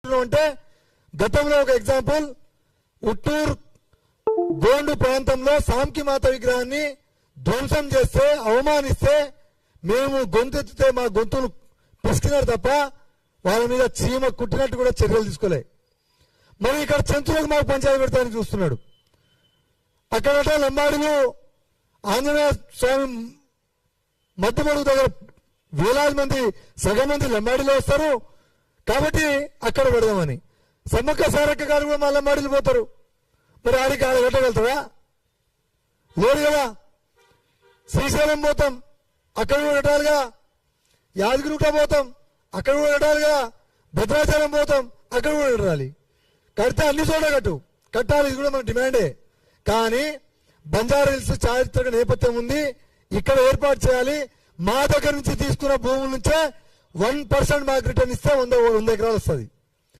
అంటే గతంలో ఒక ఎగ్జాంపుల్ ఉట్టూరు గోండు ప్రాంతంలో సాంకి మాత విగ్రహాన్ని ధ్వంసం చేస్తే అవమానిస్తే మేము గొంతెత్తితే మా గొంతులు పిసికినారు తప్ప వాళ్ళ మీద చీమ కుట్టినట్టు కూడా చర్యలు తీసుకోలే. మరి ఇక్కడ చెంచులకు మాకు పంచాయతీ పెడతానికి చూస్తున్నాడు. అక్కడ లంబాడిలో ఆంజనేయ స్వామి మధ్యమడుగు దగ్గర వేలాది మంది సగం మంది లంబాడిలో వస్తారు కాబట్టి అక్కడ పెడదామని. సమ్మక్క సారక్క గారు కూడా మా లంబాడిలు పోతారు. మరి ఆడికి ఆడ పెట్టగలుగుతారా? లేదు కదా. శ్రీశైలం పోతాం, అక్కడ కూడా పెట్టాలిగా. యాదగిరిగుట్ట పోతాం, అక్కడ కూడా పెట్టాలిగా. భద్రాచలం పోతాం, అక్కడ కూడా పెట్టాలి. కడితే అన్ని చోట్ల కట్టాలి, ఇది కూడా మన డిమాండే. కానీ బంజారా హిల్స్ చారిత్రక నేపథ్యం ఉంది, ఇక్కడ ఏర్పాటు చేయాలి. మా దగ్గర నుంచి తీసుకున్న భూముల నుంచే 1% మాకు రిటర్న్ ఇస్తే 100 ఎకరాలు వస్తుంది.